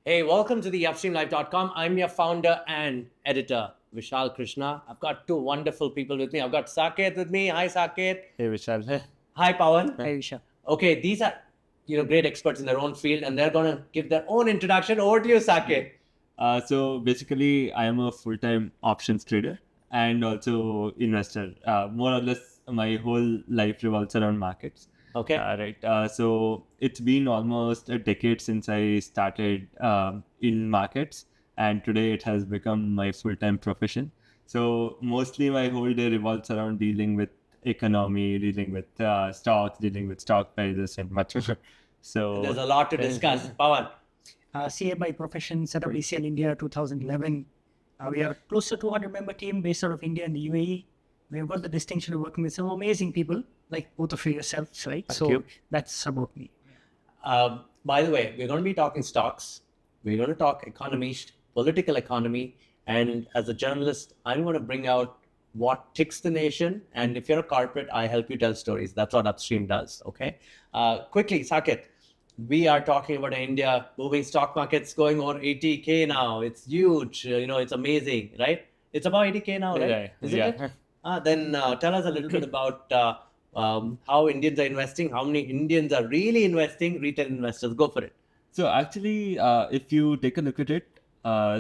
Hey, welcome to the upstreamlife.com. I'm your founder and editor, Vishal Krishna. I've got two wonderful people with me. I've got Saketh with me. Hi, Saketh. Hey Vishal. Hey. Hi, Pavan. Hi, Vishal. Okay, these are great experts in their own field, and they're going to give their own introduction. Over to you, Saketh. So basically, I am a full-time options trader and also investor. More or less, my whole life revolves around markets. Okay. Right. So it's been almost a decade since I started in markets, and today it has become my full-time profession. So mostly my whole day revolves around dealing with economy, dealing with stocks, dealing with stock prices, and much more. So There's a lot to discuss. Pavan. CA by profession, set up BCL India 2011. We are close to 200-member team based out of India and the UAE. We've got the distinction of working with some amazing people, like both of you yourselves, right? Thank you. That's about me. By the way, we're going to be talking stocks. We're going to talk economy, political economy. And as a journalist, I'm going to bring out what ticks the nation. And if you're a corporate, I help you tell stories. That's what Upstream does. Okay. Quickly, Saketh, we are talking about India moving stock markets going over 80K now. It's huge. It's amazing, right? It's about 80K now, right? Yeah, Isn't yeah. it? Then tell us a little bit about how Indians are investing, how many Indians are really investing, retail investors. Go for it. So actually, if you take a look at it,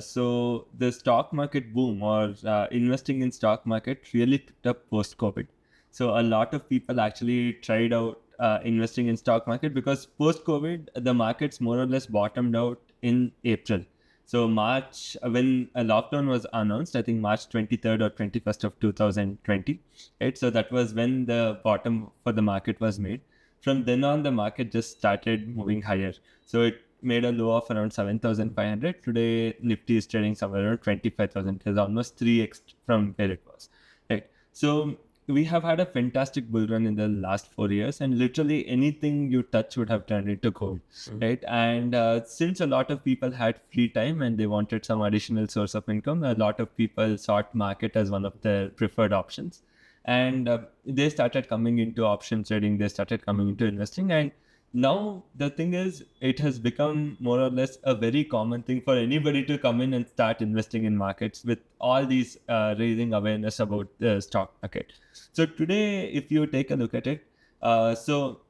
so the stock market boom or investing in stock market really picked up post-COVID. So a lot of people actually tried out investing in stock market because post-COVID, the markets more or less bottomed out in April. So March, when a lockdown was announced, I think March 23rd or 21st of 2020, right? So that was when the bottom for the market was made. From then on, the market just started moving higher. So it made a low of around 7,500. Today, Nifty is trading somewhere around 25,000. It's almost 3x from where it was, right? So we have had a fantastic bull run in the last 4 years, and literally anything you touch would have turned into gold, right? And since a lot of people had free time and they wanted some additional source of income, a lot of people sought market as one of their preferred options. And they started coming into option trading, they started coming into investing. And now the thing is, it has become more or less a very common thing for anybody to come in and start investing in markets with all these raising awareness about the stock market. So today, if you take a look at it, so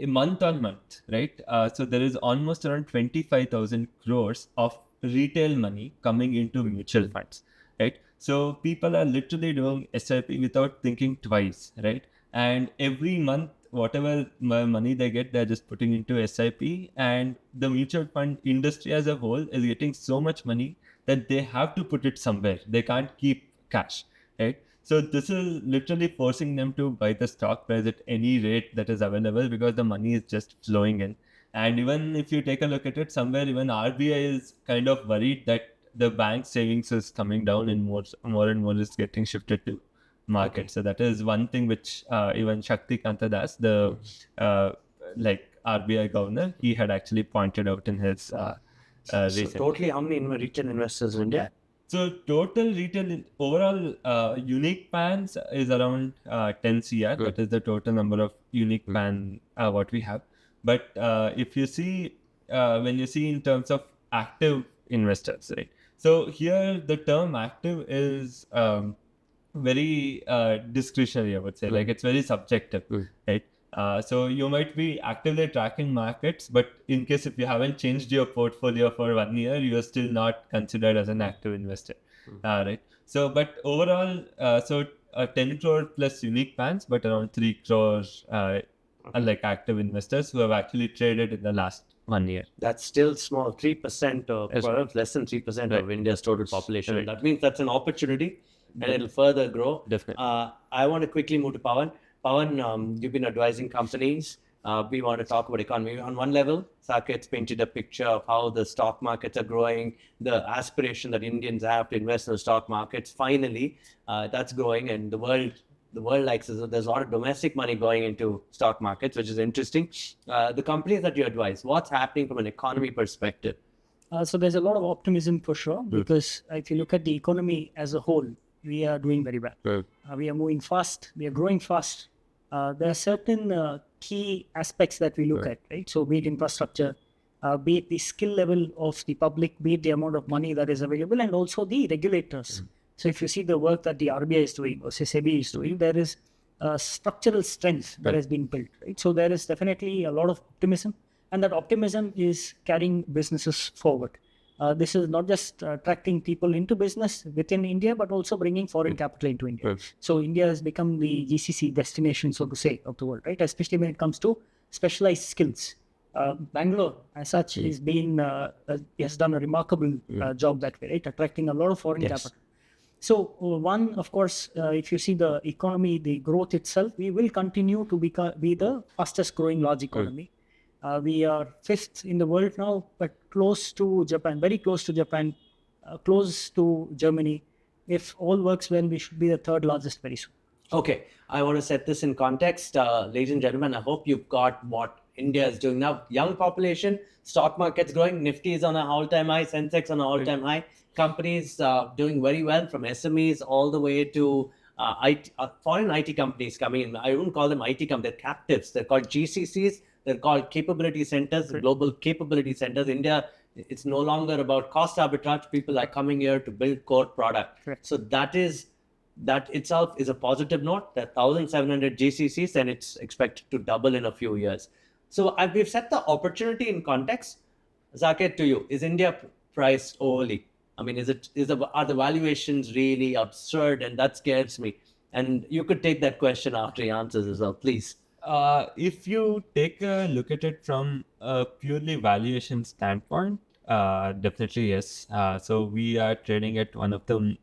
month on month, right? So there is almost around 25,000 crores of retail money coming into mutual funds, right? So people are literally doing SIP without thinking twice, right? And every month, whatever money they get, they're just putting into SIP, and the mutual fund industry as a whole is getting so much money that they have to put it somewhere. They can't keep cash, right? So this is literally forcing them to buy the stock price at any rate that is available because the money is just flowing in. And even if you take a look at it, somewhere even RBI is kind of worried that the bank savings is coming down and more and more is getting shifted to market. Okay. So that is one thing which even Shaktikanta Das, the RBI governor, he had actually pointed out in his recent. So totally, how many retail investors in India? So total retail overall unique PANs is around 10 CR. Good. That is the total number of unique PAN what we have. But if you see, when you see in terms of active investors, right? So here the term active is very discretionary, I would say. Like it's very subjective, right? So you might be actively tracking markets, but in case if you haven't changed your portfolio for 1 year, you are still not considered as an active investor, right? So, but overall, 10 crore plus unique PANs, but around 3 crores like active investors who have actually traded in the last 1 year. That's still small, 3% or perhaps less than 3% of India's total population. Right. That means that's an opportunity and it'll further grow. Definitely. I want to quickly move to Pavan. Pavan, you've been advising companies. We want to talk about economy. On one level, Saketh's painted a picture of how the stock markets are growing, the aspiration that Indians have to invest in the stock markets. Finally, that's growing, and the world likes it. So there's a lot of domestic money going into stock markets, which is interesting. The companies that you advise, what's happening from an economy perspective? So there's a lot of optimism for sure, because if you look at the economy as a whole, we are doing very well. We are moving fast. We are growing fast. There are certain key aspects that we look at, right? So be it infrastructure, be it the skill level of the public, be it the amount of money that is available, and also the regulators. So if you see the work that the RBI is doing, or say SEBI is doing, there is structural strength that has been built, right? So there is definitely a lot of optimism, and that optimism is carrying businesses forward. This is not just attracting people into business within India, but also bringing foreign capital into India. So India has become the GCC destination, so to say, of the world, right? Especially when it comes to specialized skills. Bangalore, as such, has done a remarkable job that way, right? Attracting a lot of foreign capital. So one, of course, if you see the economy, the growth itself, we will continue to be the fastest growing large economy. We are 5th in the world now, but close to Japan, very close to Japan, close to Germany. If all works well, we should be the 3rd largest very soon. Okay, I want to set this in context. Ladies and gentlemen, I hope you've got what India is doing now. Young population, stock market's growing, Nifty is on an all-time high, Sensex on an all-time high. Companies doing very well, from SMEs all the way to foreign IT companies coming in. I wouldn't call them IT companies, they're captives. They're called GCCs. They're called capability centers, global capability centers. India, it's no longer about cost arbitrage. People are coming here to build core product. So that itself is a positive note. There are 1,700 GCCs, and it's expected to double in a few years. So we've set the opportunity in context. Saketh, to you, is India priced overly? I mean, are the valuations really absurd? And that scares me. And you could take that question after he answers as well, please. If you take a look at it from a purely valuation standpoint, definitely yes. So we are trading at one of the,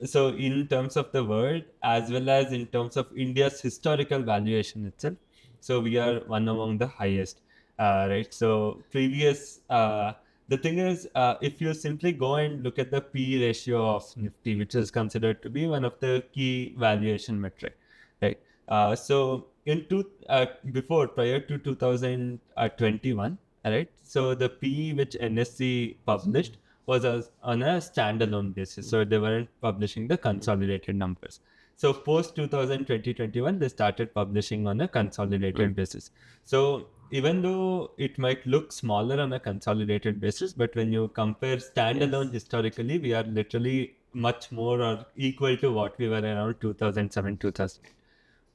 so in terms of the world, as well as in terms of India's historical valuation itself, so we are one among the highest, right? So the thing is, if you simply go and look at the P ratio of Nifty, which is considered to be one of the key valuation metric, right? So prior to 2021, right? So the P which NSE published was on a standalone basis. So they weren't publishing the consolidated numbers. So post 2021, they started publishing on a consolidated basis. So even though it might look smaller on a consolidated basis, but when you compare standalone historically, we are literally much more or equal to what we were around 2007, 2008.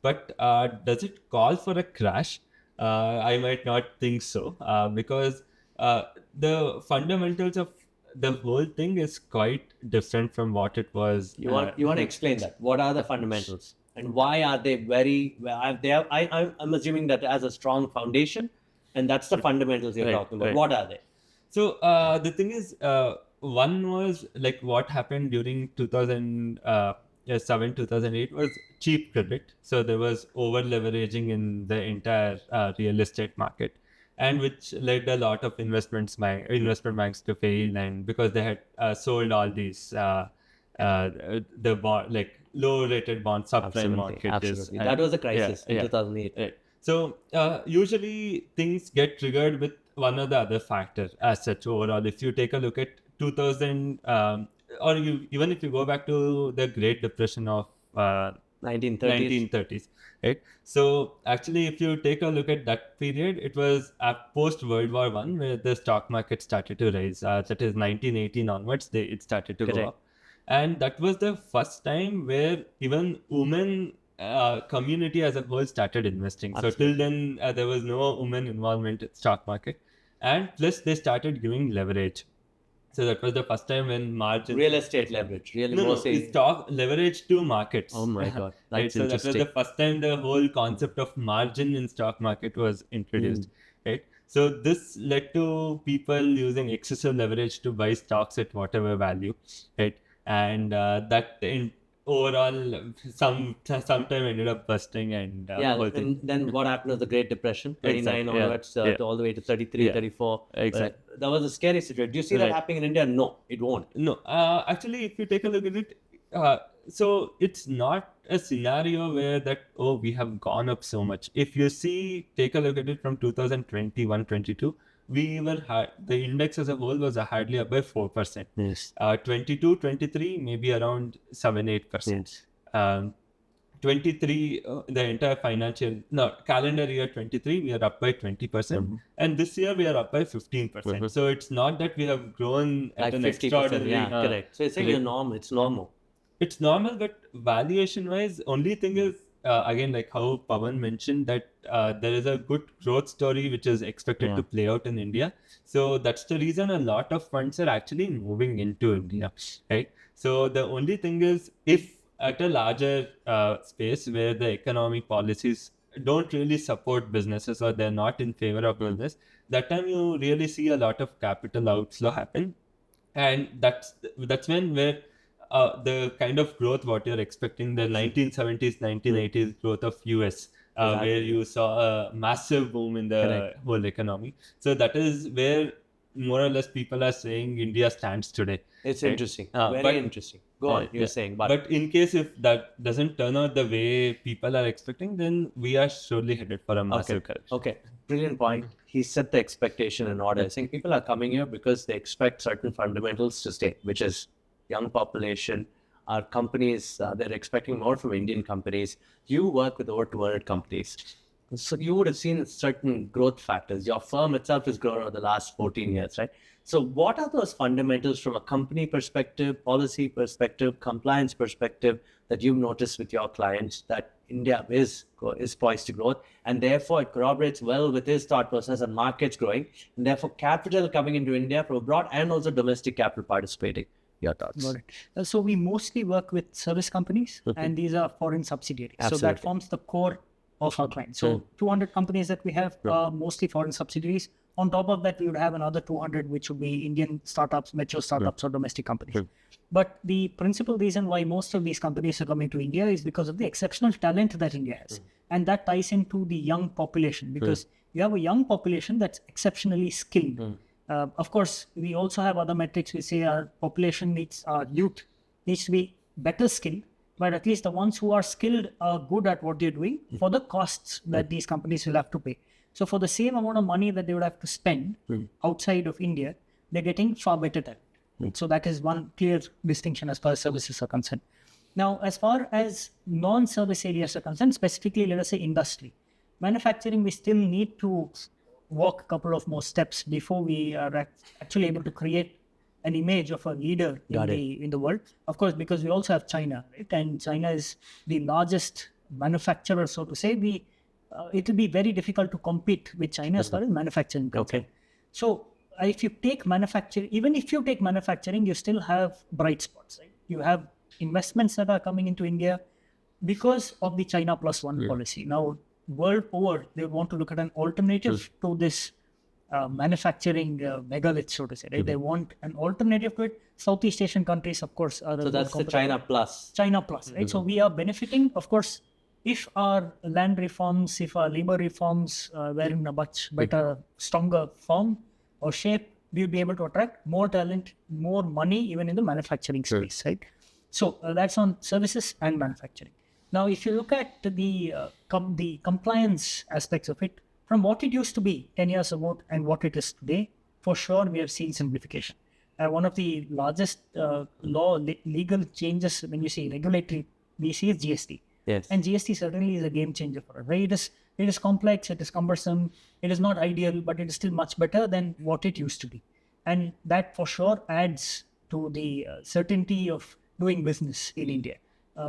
But does it call for a crash? I might not think so, because the fundamentals of the whole thing is quite different from what it was. You want to explain that? What are the fundamentals, and why are they very? I'm assuming that as a strong foundation, and that's the fundamentals you're talking about. What are they? So the thing is, one was like what happened during 2007, 2008 was cheap credit. So there was over leveraging in the entire real estate market, and which led a lot of investment banks to fail, and because they had sold all these the bond, like low rated bonds, subprime mortgages. Absolutely. That was a crisis in 2008. Right. So usually things get triggered with one or the other factor as such overall. If you take a look at 2000, even if you go back to the Great Depression of 1930s, right? So actually, if you take a look at that period, it was post World War I where the stock market started to rise. That is 1918 onwards, it started to go up. And that was the first time where even women community as a whole started investing. Absolutely. So till then, there was no women involvement in stock market. And plus they started giving leverage. So that was the first time when real estate leverage, stock leverage to markets. Oh my God, that's right? So that was the first time the whole concept of margin in stock market was introduced, right? So this led to people using excessive leverage to buy stocks at whatever value, right? And overall, sometime ended up busting and and then what happened was the Great Depression, 29 onwards, all the way to 33, 34. Exactly. That was a scary situation. Do you see that happening in India? No, it won't. No, actually, if you take a look at it, so it's not a scenario where that, we have gone up so much. If you take a look at it from 2021, 22, the index as a whole was hardly up by 4%. Yes. 22, 23, maybe around 7-8%. Yes. 23, the entire calendar year 23, we are up by 20%. And this year we are up by 15%. So it's not that we have grown Like at an 50%, extraordinary... yeah, correct. So you're saying it's normal. It's normal, but valuation-wise, only thing is, again, like how Pavan mentioned, that there is a good growth story which is expected to play out in India. So that's the reason a lot of funds are actually moving into India, right? So the only thing is, if at a larger space where the economic policies don't really support businesses or they're not in favor of business, that time you really see a lot of capital outflow happen. And that's when where the kind of growth what you're expecting, the 1970s, 1980s growth of US, where you saw a massive boom in the whole economy. So that is where more or less people are saying India stands today. It's interesting. Very interesting. Go on, you're saying. But in case if that doesn't turn out the way people are expecting, then we are surely headed for a massive correction. Okay, brilliant point. He set the expectation in order. I think people are coming here because they expect certain fundamentals to stay, which is young population. Our companies, they're expecting more from Indian companies. You work with over 200 companies. So you would have seen certain growth factors. Your firm itself has grown over the last 14 years, right? So what are those fundamentals from a company perspective, policy perspective, compliance perspective that you've noticed with your clients that India is poised to grow, and therefore it corroborates well with his thought process and markets growing, and therefore capital coming into India from abroad and also domestic capital participating? Your thoughts? Got it. So we mostly work with service companies, and these are foreign subsidiaries. Absolutely. So that forms the core of our clients. So 200 companies that we have are mostly foreign subsidiaries. On top of that, we would have another 200, which would be Indian startups, metro startups, or domestic companies. But the principal reason why most of these companies are coming to India is because of the exceptional talent that India has. And that ties into the young population, because you have a young population that's exceptionally skilled. Of course, we also have other metrics. We say our population our youth needs to be better skilled, but at least the ones who are skilled are good at what they're doing for the costs that these companies will have to pay. So for the same amount of money that they would have to spend outside of India, they're getting far better talent. So that is one clear distinction as far as services are concerned. Now, as far as non-service areas are concerned, specifically, let us say industry, manufacturing, we still need to walk a couple of more steps before we are actually able to create an image of a leader in the world. Of course, because we also have China, right? And China is the largest manufacturer, so to say. It will be very difficult to compete with China as far as manufacturing is concerned. So if you take manufacturing, even if you take manufacturing, you still have bright spots, right? You have investments that are coming into India because of the China Plus One policy. Now, world over, they want to look at an alternative to this manufacturing megalith, so to say, right? They want an alternative to it. Southeast Asian countries, of course, are so that's the China Plus. China Plus, right? So we are benefiting, of course, if our land reforms, if our labor reforms were in a much better, stronger form or shape, we would be able to attract more talent, more money, even in the manufacturing space, right? So that's on services and manufacturing. Now, if you look at the compliance aspects of it, from what it used to be 10 years ago and what it is today, for sure we have seen simplification. One of the largest legal changes when you see regulatory, we see is GST. Yes. And GST certainly is a game changer for us, right? It is complex, it is cumbersome, it is not ideal, but it is still much better than what it used to be. And that for sure adds to the certainty of doing business in India.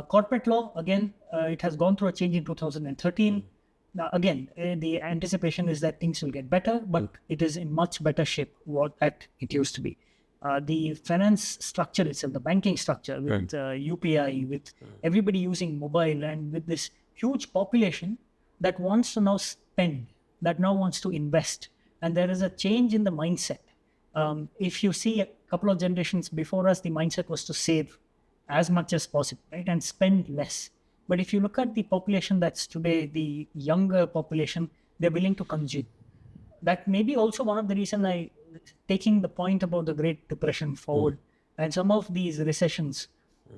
Corporate law, again, it has gone through a change in 2013. Now, again, the anticipation is that things will get better, but it is in much better shape that it used to be. The finance structure itself, the banking structure with UPI, with everybody using mobile, and with this huge population that wants to now spend, that now wants to invest. And there is a change in the mindset. If you see a couple of generations before us, the mindset was to save as much as possible, right? And spend less. But if you look at the population that's today, the younger population, they're willing to consume. That may be also one of the reasons taking the point about the Great Depression forward and some of these recessions,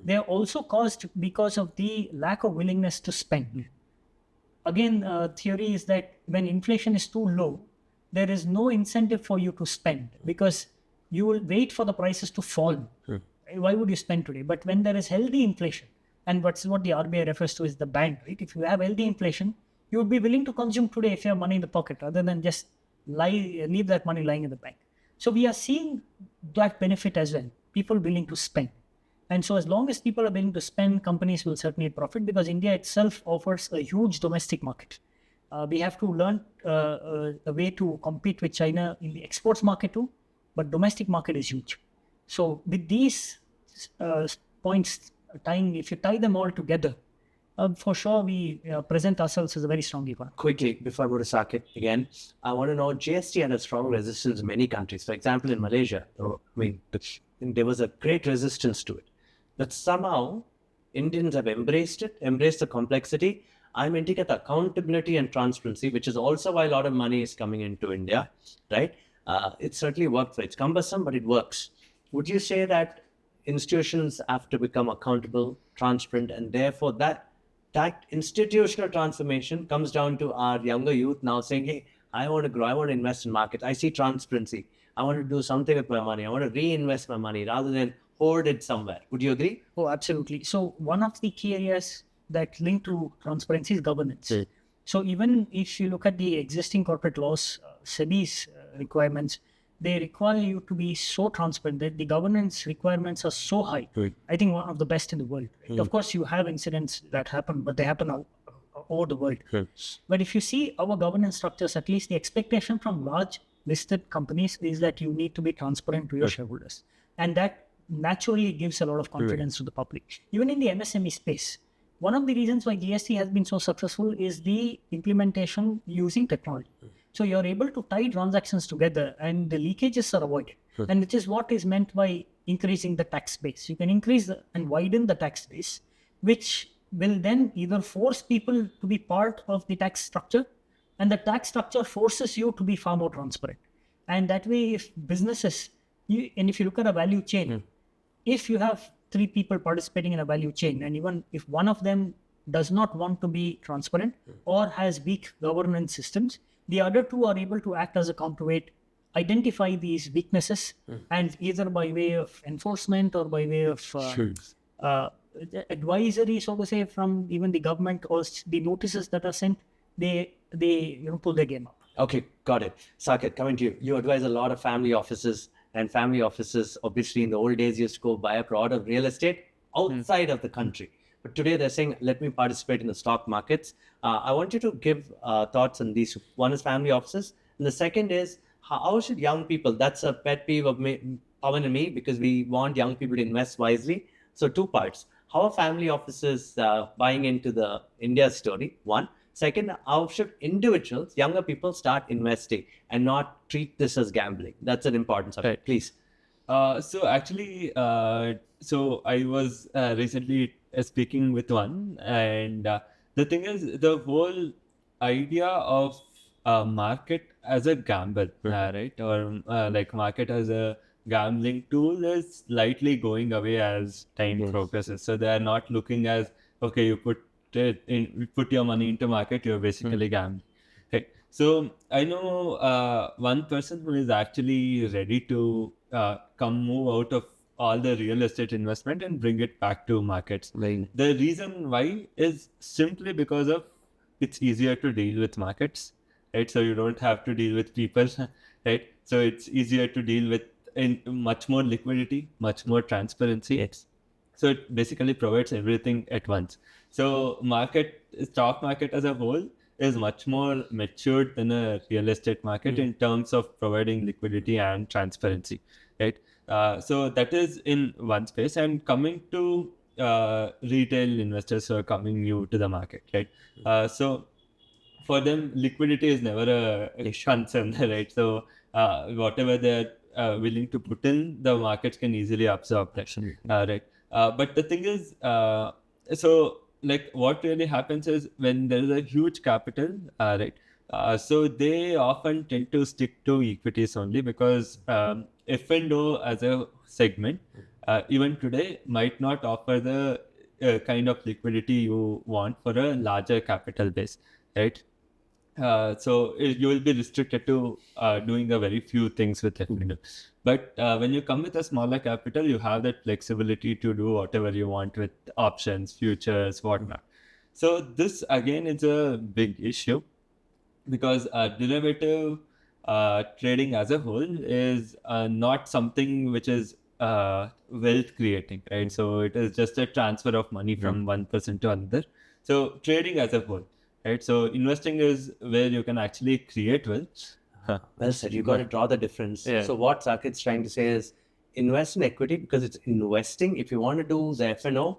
they are also caused because of the lack of willingness to spend. Again, theory is that when inflation is too low, there is no incentive for you to spend because you will wait for the prices to fall. Why would you spend today? But when there is healthy inflation, And what the RBI refers to is the band, right? If you have healthy inflation, you would be willing to consume today if you have money in the pocket, rather than just leave that money lying in the bank. So we are seeing that benefit as well. People willing to spend. And so as long as people are willing to spend, companies will certainly profit, because India itself offers a huge domestic market. We have to learn a way to compete with China in the exports market too, but domestic market is huge. So with these points, if you tie them all together, for sure we present ourselves as a very strong economy. Quickly, before I go to Saketh again, I want to know, GST had a strong resistance in many countries. For example, in Malaysia, there was a great resistance to it. But somehow, Indians have embraced the complexity. I'm hinting at accountability and transparency, which is also why a lot of money is coming into India, right? It certainly works. It's cumbersome, but it works. Would you say that institutions have to become accountable, transparent, and therefore that institutional transformation comes down to our younger youth now saying, hey, I want to grow, I want to invest in markets, I see transparency, I want to do something with my money, I want to reinvest my money rather than hoard it somewhere. Would you agree? Oh, absolutely. So one of the key areas that link to transparency is governance. So even if you look at the existing corporate laws, SEBI's requirements, they require you to be so transparent that the governance requirements are so high. I think one of the best in the world. Of course, you have incidents that happen, but they happen all over the world. But if you see our governance structures, at least the expectation from large listed companies is that you need to be transparent to your shareholders. And that naturally gives a lot of confidence to the public. Even in the MSME space, one of the reasons why GST has been so successful is the implementation using technology. So you're able to tie transactions together and the leakages are avoided. And which is what is meant by increasing the tax base. You can increase and widen the tax base, which will then either force people to be part of the tax structure, and the tax structure forces you to be far more transparent. And that way, if businesses, if you look at a value chain, if you have 3 people participating in a value chain, and even if one of them does not want to be transparent or has weak governance systems, the other 2 are able to act as a counterweight, identify these weaknesses, and either by way of enforcement or by way of advisory, so to say, from even the government or the notices that are sent, they pull their game up. Okay, got it. Saketh, coming to you. You advise a lot of family offices, and family offices, obviously, in the old days used to go buy a plot of real estate outside of the country. But today they're saying, let me participate in the stock markets. I want you to give thoughts on these. One is family offices. And the second is, how should young people, that's a pet peeve of me, Pavan and me, because we want young people to invest wisely. So 2 parts. How are family offices buying into the India story? 1. Second, how should individuals, younger people, start investing and not treat this as gambling? That's an important subject. Please. So actually, so I was recently speaking with one, and the thing is, the whole idea of market as a gamble, right, or like market as a gambling tool is slightly going away as time progresses. So they are not looking as, okay, you put your money into market, you're basically gambling. Okay. So I know one person who is actually ready to move out of all the real estate investment and bring it back to markets. The reason why is simply because of it's easier to deal with markets, right? So you don't have to deal with people, right? So it's easier to deal with much more liquidity, much more transparency. So it basically provides everything at once. So stock market as a whole is much more matured than a real estate market in terms of providing liquidity and transparency, right? So that is in one space. And coming to retail investors who are coming new to the market, right? So for them, liquidity is never a concern, right? So whatever they're willing to put in, the markets can easily absorb that, right? But the thing is, so like what really happens is when there is a huge capital, right? So they often tend to stick to equities only because F&O as a segment, even today, might not offer the kind of liquidity you want for a larger capital base, right? You will be restricted to doing a very few things with F&O. But when you come with a smaller capital, you have that flexibility to do whatever you want with options, futures, whatnot. So this again is a big issue because derivative trading as a whole is not something which is wealth creating, right? So it is just a transfer of money from one person to another. So trading as a whole, right? So investing is where you can actually create wealth. Well said. You got to draw the difference. Yeah. So what Saket's trying to say is invest in equity because it's investing. If you want to do the F&O,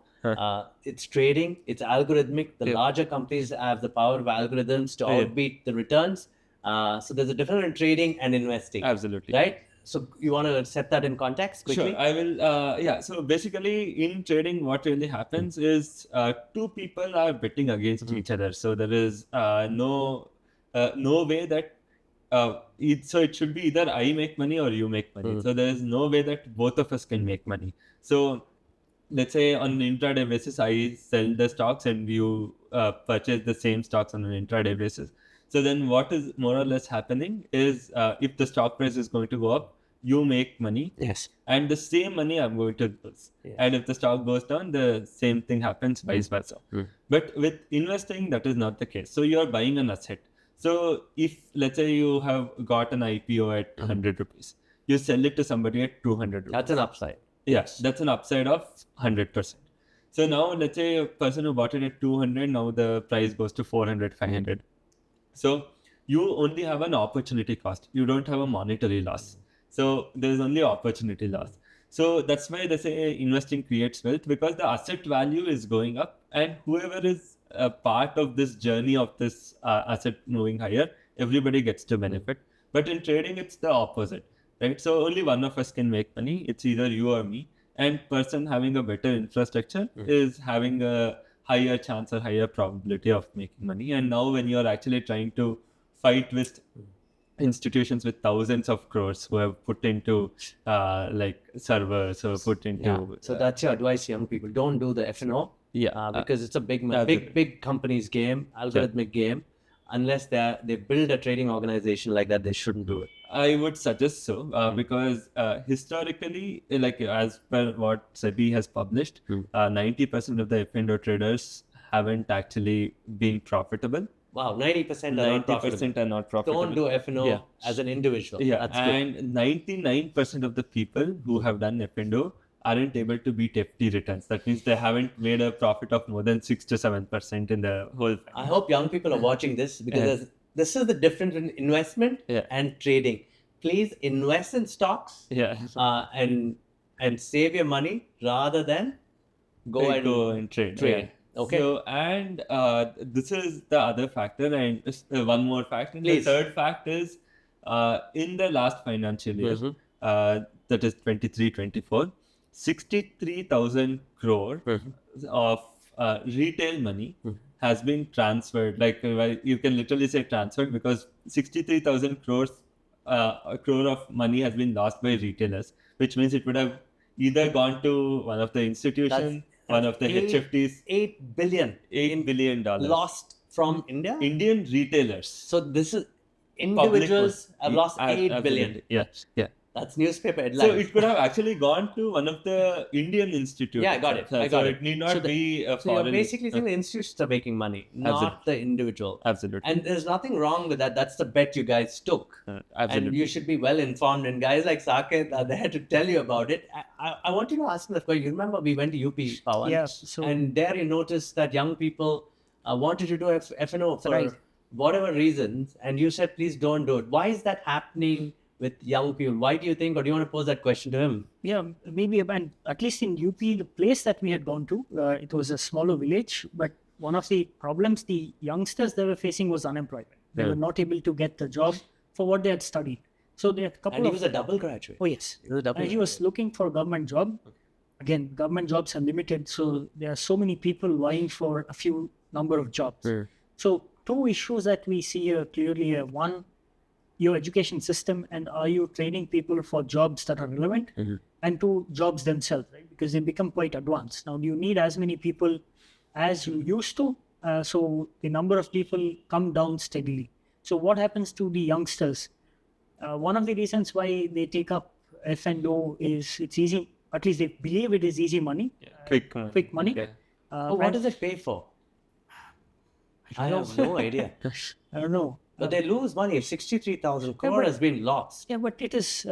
it's trading, it's algorithmic. The larger companies have the power of algorithms to outbeat the returns. So there's a difference in trading and investing. Absolutely. Right? So you want to set that in context quickly? Sure, I will. Yeah. So basically, in trading, what really happens is two people are betting against each other. So there is no way that so it should be either I make money or you make money. So there is no way that both of us can make money. So let's say on an intraday basis, I sell the stocks and you purchase the same stocks on an intraday basis. So then what is more or less happening is if the stock price is going to go up, you make money. Yes. And the same money I'm going to lose. Yes. And if the stock goes down, the same thing happens, vice versa. But with investing, that is not the case. So you're buying an asset. So if, let's say you have got an IPO at 100 rupees, you sell it to somebody at 200 rupees. That's an upside. Yes, that's an upside of 100%. So now let's say a person who bought it at 200, now the price goes to 400, 500. So you only have an opportunity cost. You don't have a monetary loss. So there's only opportunity loss. So that's why they say investing creates wealth, because the asset value is going up and whoever is a part of this journey of this asset moving higher, everybody gets to benefit. But in trading, it's the opposite, right? So only one of us can make money. It's either you or me. And person having a better infrastructure is having a higher chance or higher probability of making money. And now when you're actually trying to fight with institutions with thousands of crores who have put into like servers or put into So that's your advice, young people. Don't do the F&O. Because it's a big company's game, algorithmic game. Unless they build a trading organization like that, they shouldn't do it. I would suggest so because historically, like as per what SEBI has published, 90% of the F&O traders haven't actually been profitable. Wow, 90% are not profitable. Don't do F&O as an individual. Yeah, and 99% of the people who have done F&O aren't able to beat FD returns. That means they haven't made a profit of more than 6 to 7% in the whole. I hope young people are watching this because this is the difference in investment and trading. Please invest in stocks and save your money rather than go and trade. Okay. So, and this is the other factor, and one more factor. The third fact is in the last financial year, that is 23-24, 63,000 crore of retail money has been transferred. Like you can literally say transferred, because 63,000 crores a crore of money has been lost by retailers, which means it would have either gone to one of the institutions, one of the HFTs. $8 billion lost from India? Indian retailers. So this is individuals have lost $8 billion. Yeah. That's newspaper headlines. So it could have actually gone to one of the Indian institutes. Yeah, I got it. So it need not be a foreign. So you're basically saying the institutions are making money, not the individual. Absolutely. And there's nothing wrong with that. That's the bet you guys took. Absolutely. And you should be well informed. And guys like Saketh are there to tell you about it. I want you to ask me that question. You remember we went to UP, Pavan? Yeah. And there you noticed that young people wanted to do F&O for whatever reasons. And you said, please don't do it. Why is that happening with young people? Why do you think, or do you want to pose that question to him? Yeah, maybe, and at least in UP, the place that we had gone to, it was a smaller village, but one of the problems the youngsters they were facing was unemployment. They were not able to get the job for what they had studied. So they had a couple and he was a double graduate. Oh yes. He was looking for a government job. Again, government jobs are limited, so there are so many people vying for a few number of jobs. So two issues that we see here clearly are: one, your education system, and are you training people for jobs that are relevant? And two, jobs themselves, right? Because they become quite advanced. Now, you need as many people as you used to, so the number of people come down steadily. So what happens to the youngsters? One of the reasons why they take up F&O is it's easy. At least they believe it is easy money, quick money. Okay. What does it pay for? I have no idea. I don't know. But they lose money. 63,000 crore has been lost. Yeah, but it is.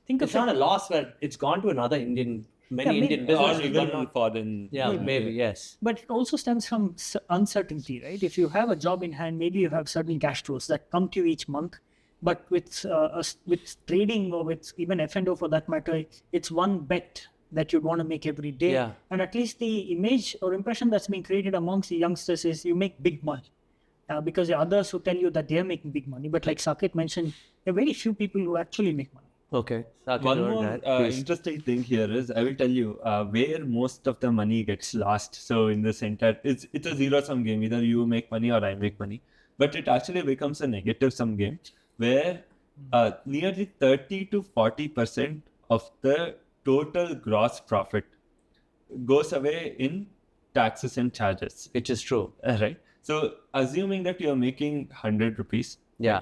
Think It's of not it. a loss where it's gone to another Indian, many Yeah, Indian maybe- Or businesses. even but not- foreign. Yeah, maybe, yes. But it also stems from uncertainty, right? If you have a job in hand, maybe you have certain cash flows that come to you each month. But with trading or with even F&O for that matter, it's one bet that you'd want to make every day. Yeah. And at least the image or impression that's being created amongst the youngsters is you make big money. Because there are others who tell you that they're making big money. But like Saketh mentioned, there are very few people who actually make money. Okay. One more interesting thing here is I will tell you where most of the money gets lost. So in the center, it's a zero-sum game. Either you make money or I make money. But it actually becomes a negative-sum game where nearly 30 to 40% of the total gross profit goes away in taxes and charges. Which is true. Right. So assuming that you're making 100 rupees, Yeah.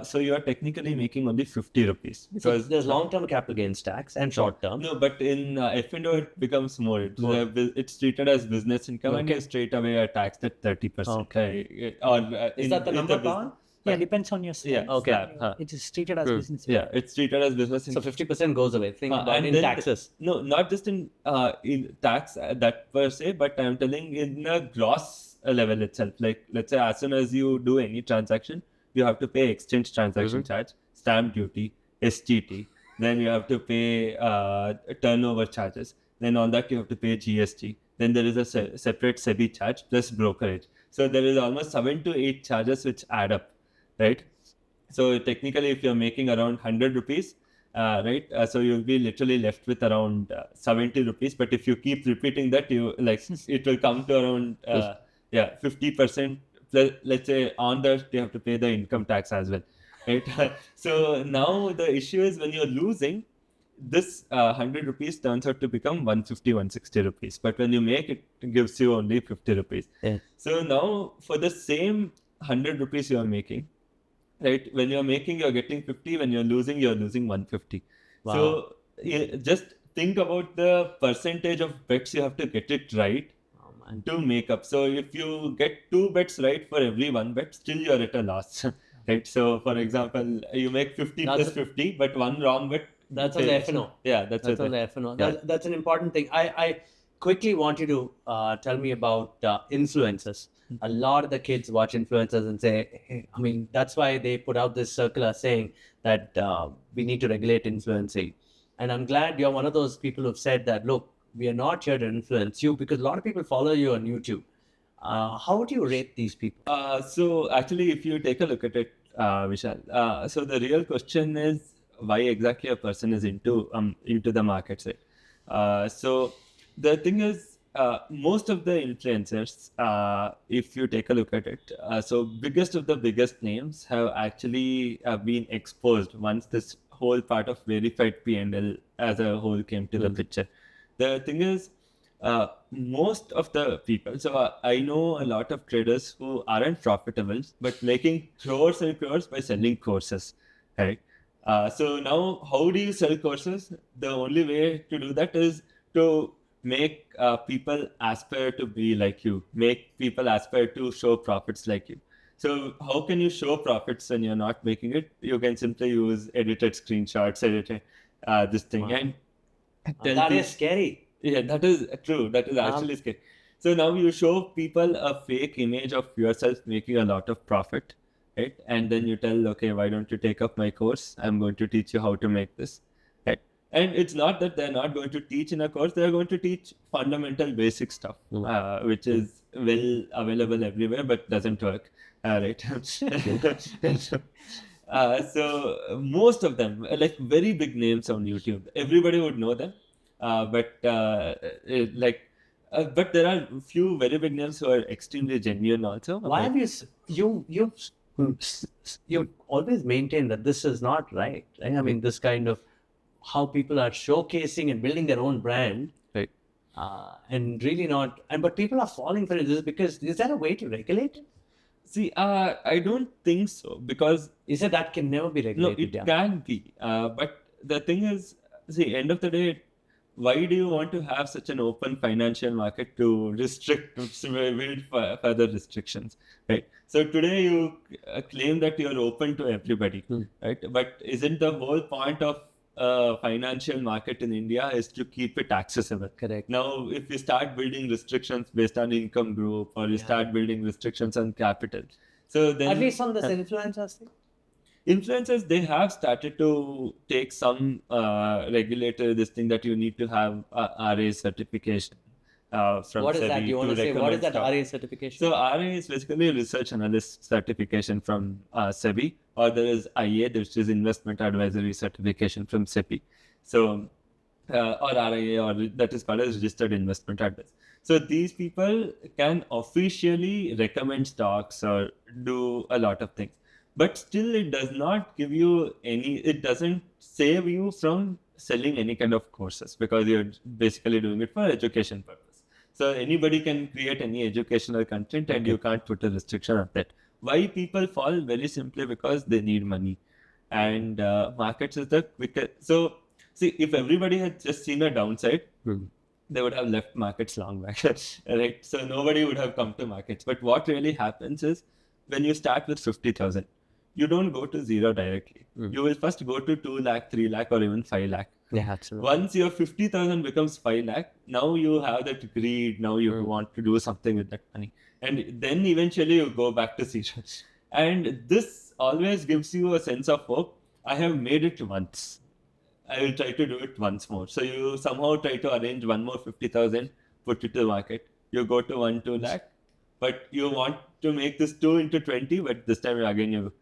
so you are technically making only 50 rupees. So Because there's long-term capital gains tax and short-term. no, but in F&O it becomes more. It's treated as business income and you straight away are taxed at 30%. Okay. Or Is that the number, Pawan? Yeah, depends on your Yeah, slab. okay. It is treated as business. Yeah, it's treated as business So income. 50% goes away. Think about And in then taxes. No, not just in tax that per se, but I'm telling in a gross level itself. Like let's say as soon as you do any transaction, you have to pay exchange transaction charge, stamp duty, STT. Then you have to pay turnover charges. Then on that you have to pay GST. Then there is a separate SEBI charge plus brokerage. So there is almost 7 to 8 charges which add up, right? So technically, if you're making around 100 rupees, right? So you'll be literally left with around 70 rupees. But if you keep repeating that, you like it will come to around 50%. Let's say on that you have to pay the income tax as well, right? So now the issue is when you're losing, this 100 rupees turns out to become 150, 160 rupees. But when you make it, it gives you only 50 rupees. Yeah. So now for the same 100 rupees you are making, right? When you're making, you're getting 50. When you're losing 150. Wow. So just think about the percentage of bets you have to get it right to make up. So if you get 2 bets right for every 1 bet, still you're at a loss, right? So for example, you make 50 plus 50, but 1 wrong bet. That's on the F&O. Yeah, that's on the F&O. That's an important thing. I quickly want you to tell me about influencers. A lot of the kids watch influencers and say, hey, I mean, that's why they put out this circular saying that we need to regulate influencing. And I'm glad you're one of those people who've said that, look, we are not here to influence you because a lot of people follow you on YouTube. How do you rate these people? So actually, if you take a look at it, Vishal, so the real question is why exactly a person is into the markets. Right? So the thing is, most of the influencers, if you take a look at it, so biggest of the biggest names have actually been exposed once this whole part of verified P&L as a whole came to the picture. The thing is, most of the people, so I know a lot of traders who aren't profitable, but making crores and crores by selling courses, right? So now, how do you sell courses? The only way to do that is to make people aspire to be like you, make people aspire to show profits like you. So how can you show profits when you're not making it? You can simply use edited screenshots, edited this thing. Wow. And That is scary. Yeah, that is true. That is actually scary. So now you show people a fake image of yourself making a lot of profit, right? And then you tell, okay, why don't you take up my course? I'm going to teach you how to make this, right? And it's not that they're not going to teach in a course. They're going to teach fundamental basic stuff, which is well available everywhere, but doesn't work, right? So most of them, like very big names on YouTube, everybody would know them. But there are few very big names who are extremely genuine also. Why have you always maintained that this is not right? I mean, this kind of how people are showcasing and building their own brand, Right. And really not. But people are falling for it. This is because is there a way to regulate it? See, I don't think so, because You said that can never be no, regulated. it can be. But the thing is, see, end of the day, why do you want to have such an open financial market to restrict, to build further restrictions, right? So today you claim that you're open to everybody, right? But isn't the whole point of financial market in India is to keep it accessible? Correct. Now, if you start building restrictions based on income group, or you start building restrictions on capital, so then At least on this influencers thing. influencers, they have started to take some regulator this thing that you need to have RA certification from What is SEBI that? You want to say, what recommend is that stock. RA certification? So RA is basically a research analyst certification from SEBI, or there is IA, which is investment advisory certification from SEBI. So or RIA, or that is called as registered investment advisor. So these people can officially recommend stocks or do a lot of things, but still it does not give you any, it doesn't save you from selling any kind of courses, because you're basically doing it for education purpose. So anybody can create any educational content, and you can't put a restriction on that. Why people fall? Very simply because they need money, and markets is the quicker. So see, if everybody had just seen a downside, they would have left markets long back, right? So nobody would have come to markets. But what really happens is, when you start with 50,000, you don't go to zero directly. You will first go to 2 lakh, 3 lakh, or even 5 lakh. Yeah, absolutely. Once your 50,000 becomes 5 lakh, now you have that greed. Now you want to do something with that money. And then eventually you go back to zero. And this always gives you a sense of hope. I have made it once. I will try to do it once more. So you somehow try to arrange one more 50,000, put it to the market. You go to 2 lakh, but you want to make this 2 into 20, but this time again you.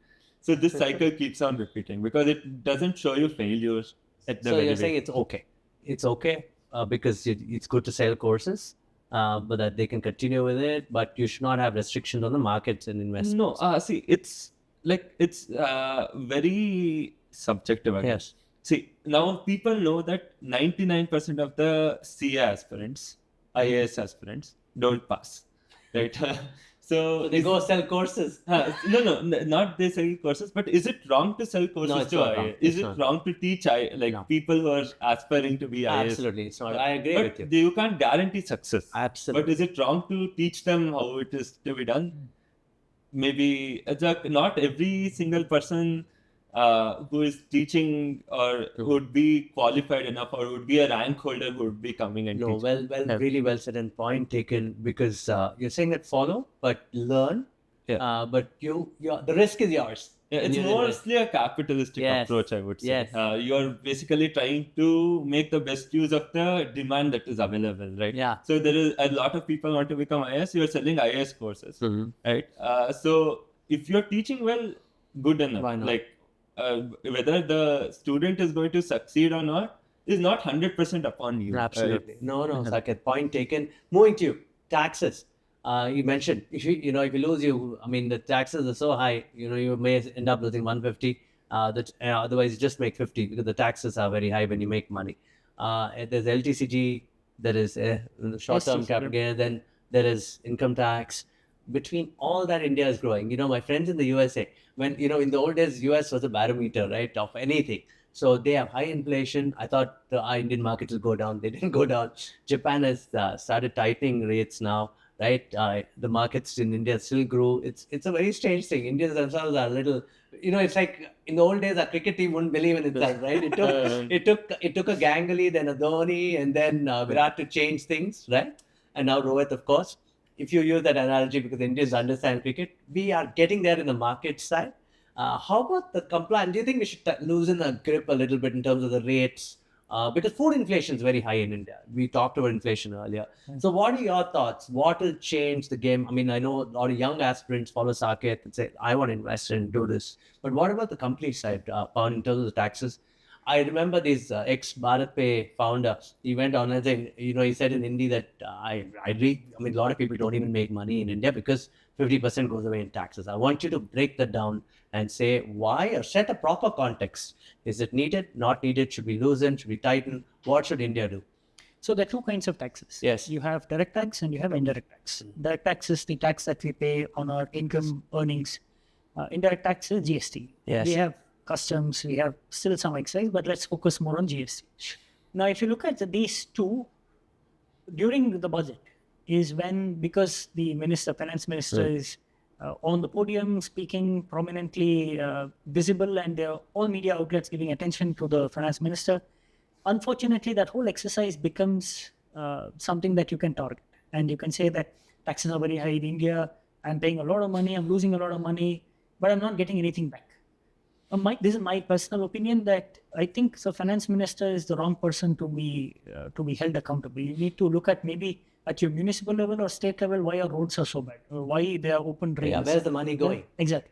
So this cycle keeps on repeating, because it doesn't show you failures at the So very you're saying beginning. it's okay. It's okay because it's good to sell courses, but that they can continue with it, but you should not have restrictions on the markets and investments. No, see, it's very subjective. Again. Yes. See, now people know that 99% of the CA aspirants, IAS aspirants, don't pass, right? So They go sell courses. no, not they sell courses, but is it wrong to sell courses No, it's to not IAS? wrong. Is It's it not. wrong to teach people who are aspiring to be IAS? Absolutely, it's not. I agree But with you. you can't guarantee success. Absolutely. But is it wrong to teach them how it is to be done? Maybe not every single person who is teaching or would be qualified enough, or would be a rank holder who would be coming and No, teaching. really well said and point taken, because you're saying that follow, but learn. But the risk is yours. Yeah, it's And you're mostly a capitalistic Yes. approach, I would say. Yes. You're basically trying to make the best use of the demand that is available, right? Yeah. So there is a lot of people want to become IAS. You're selling IAS courses, Mhm. right? So if you're teaching well, good enough. Why not? Whether the student is going to succeed or not is not 100% upon you. Absolutely. No, Saketh, point taken. Moving to you, taxes. You mentioned if you lose, the taxes are so high, you may end up losing 150. Otherwise you just make 50, because the taxes are very high when you make money. And there's LTCG, there is short-term capital gain, then there is income tax. Between all that, India is growing. My friends in the USA, when in the old days, US was a barometer, right, of anything. So they have high inflation. I thought the Indian markets will go down. They didn't go down. Japan has started tightening rates now, right? The markets in India still grew. It's a very strange thing. Indians themselves are a little, it's like in the old days, our cricket team wouldn't believe in itself, right? It took a Ganguly, then a Dhoni, and then Virat to change things, right? And now Rohit, of course. If you use that analogy, because Indians understand cricket, we are getting there in the market side. How about the compliance? Do you think we should loosen the grip a little bit in terms of the rates? Because food inflation is very high in India. We talked about inflation earlier. So what are your thoughts? What will change the game? I know a lot of young aspirants follow Saketh and say, I want to invest and do this. But what about the company side, Pawan, in terms of the taxes? I remember this ex-Bharat Pay founder, he went on and said, he said in Hindi that a lot of people don't even make money in India because 50% goes away in taxes. I want you to break that down and say why, or set a proper context. Is it needed, not needed? Should we loosen? Should we tighten? What should India do? So there are two kinds of taxes. Yes. You have direct tax and you have indirect tax. Direct tax is the tax that we pay on our income earnings. Indirect tax is GST. Yes. We have customs, we have still some excise, but let's focus more on GST. Now, if you look at these two, during the budget is when, because the finance minister is on the podium speaking prominently, visible, and there are all media outlets giving attention to the finance minister. Unfortunately, that whole exercise becomes something that you can target. And you can say that taxes are very high in India, I'm paying a lot of money, I'm losing a lot of money, but I'm not getting anything back. This is my personal opinion, that I think the finance minister is the wrong person to be held accountable. You need to look at maybe at your municipal level or state level why our roads are so bad, or why they are open drains. Yeah, where's the money going? Yeah, exactly.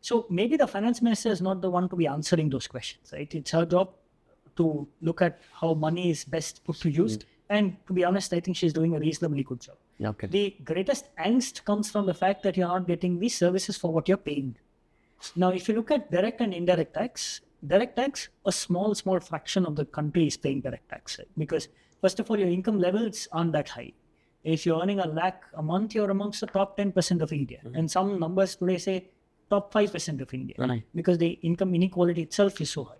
So maybe the finance minister is not the one to be answering those questions, right? It's her job to look at how money is best put to use. And to be honest, I think she's doing a reasonably good job. Okay. The greatest angst comes from the fact that you're not getting these services for what you're paying. Now, if you look at direct and indirect tax, a small fraction of the country is paying direct tax, right? Because first of all, your income levels aren't that high. If you're earning $1 lakh a month, you're amongst the top 10% of India. And some numbers today say top 5% of India, Right. because the income inequality itself is so high.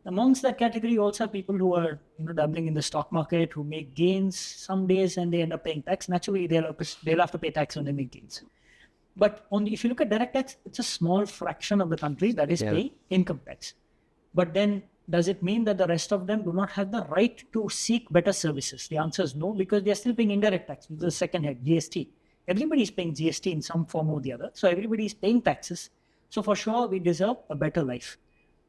Amongst that category, you also have people who are dabbling in the stock market, who make gains some days and they end up paying tax. Naturally, they'll have to pay tax when they make gains. But if you look at direct tax, it's a small fraction of the country that is paying income tax. But then, does it mean that the rest of them do not have the right to seek better services? The answer is no, because they are still paying indirect tax, which is the second head, GST. Everybody is paying GST in some form or the other. So everybody is paying taxes. So for sure, we deserve a better life.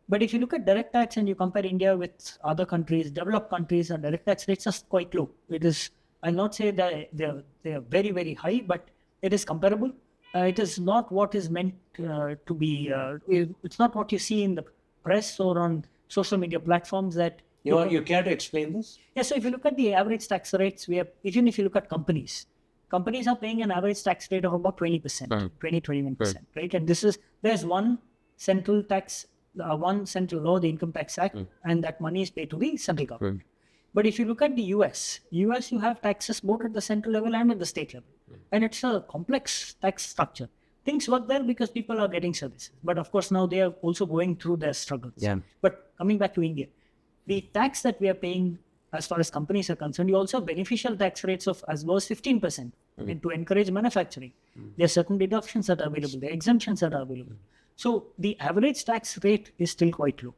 But if you look at direct tax and you compare India with other countries, developed countries, and direct tax rates are quite low. It is, I'll not say that they are very, very high, but it is comparable. It is not what is meant to be. It's not what you see in the press or on social media platforms that You care to explain this? Yeah, so if you look at the average tax rates, even if you look at companies are paying an average tax rate of about 20%, 21%, right? And there's one central law, the Income Tax Act, and that money is paid to the central government. But if you look at the US, you have taxes both at the central level and at the state level. And it's a complex tax structure. Things work there because people are getting services. But of course, now they are also going through their struggles. Yeah. But coming back to India, the tax that we are paying as far as companies are concerned, you also have beneficial tax rates of as low as 15% to encourage manufacturing. There are certain deductions that are available, there are exemptions that are available. So the average tax rate is still quite low.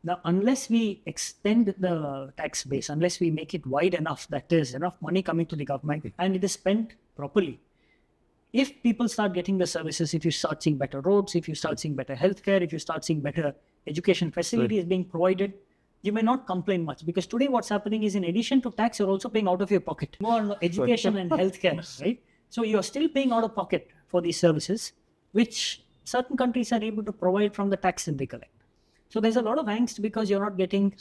Now, unless we extend the tax base, unless we make it wide enough that there's enough money coming to the government and it is spent properly, if people start getting the services, if you start seeing better roads, if you start seeing better healthcare, if you start seeing better education facilities being provided, you may not complain much. Because today what's happening is, in addition to tax, you're also paying out of your pocket. More on education and healthcare, right? So you're still paying out of pocket for these services, which certain countries are able to provide from the tax that they collect. So there's a lot of angst because you're not getting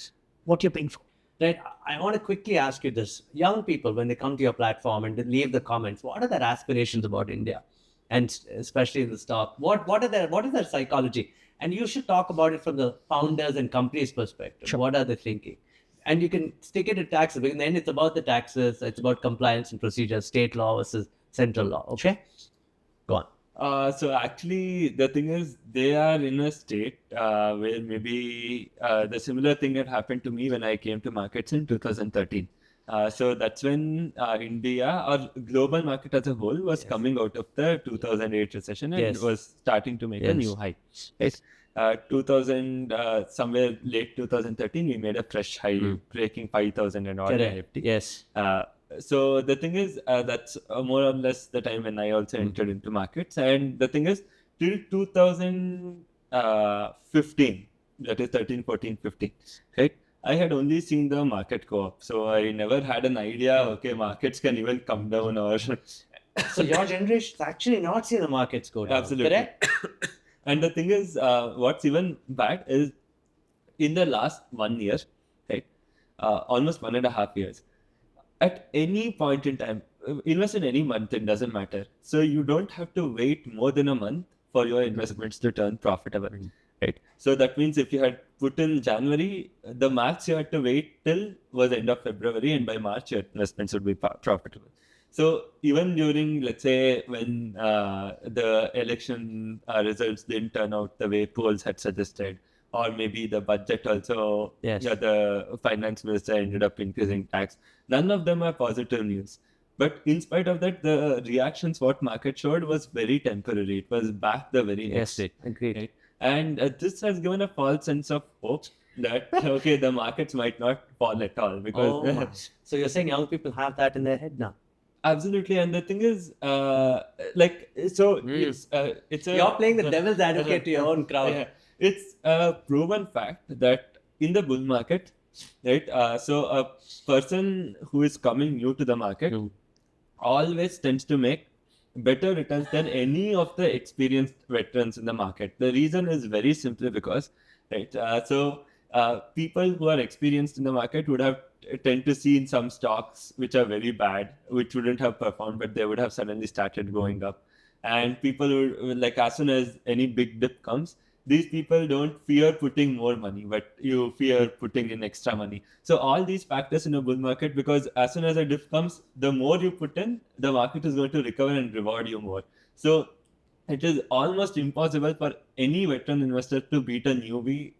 what you're paying for. Right. I want to quickly ask you this. Young people, when they come to your platform and they leave the comments, what are their aspirations about India? And especially in the stock, what is their psychology? And you should talk about it from the founders and companies' perspective. Sure. What are they thinking? And you can stick it to taxes, because in the end it's about the taxes, it's about compliance and procedures, state law versus central law. Okay? Go on. So actually, the thing is, they are in a state where maybe the similar thing had happened to me when I came to markets in 2013. So that's when India or global market as a whole was coming out of the 2008 recession and was starting to make a new high. Yes. 2000, somewhere late 2013, we made a fresh high, breaking 5,000 and all. Correct. Yes. So the thing is, that's more or less the time when I also entered into markets. And the thing is, till 2015, that is 13, 14, 15, right? I had only seen the market go up. So I never had an idea, okay, markets can even come down or... So your generation's actually not seen the markets go down. Absolutely. Correct? And the thing is, what's even bad is, in the last 1 year, right, almost 1.5 years, at any point in time, invest in any month, it doesn't matter. So you don't have to wait more than a month for your investments to turn profitable. right? So that means if you had put in January, the max you had to wait till was end of February, and by March your investments would be profitable. So even during, let's say, when the election results didn't turn out the way polls had suggested, or maybe the budget also, Yes. the finance minister ended up increasing tax. None of them are positive news. But in spite of that, the reactions what market showed was very temporary. It was back the very next day. Agreed. Right? And this has given a false sense of hope that, okay, the markets might not fall at all. Because So you're saying young people have that in their head now? Absolutely. And the thing is, it's a... You're playing the devil's advocate to your own crowd. Yeah. It's a proven fact that in the bull market, right? So a person who is coming new to the market always tends to make better returns than any of the experienced veterans in the market. The reason is very simply because, right? People who are experienced in the market would have tend to see in some stocks which are very bad, which wouldn't have performed, but they would have suddenly started going up. And people who, like, as soon as any big dip comes, these people don't fear putting more money, but you fear putting in extra money. So all these factors in a bull market, because as soon as a dip comes, the more you put in, the market is going to recover and reward you more. So it is almost impossible for any veteran investor to beat a newbie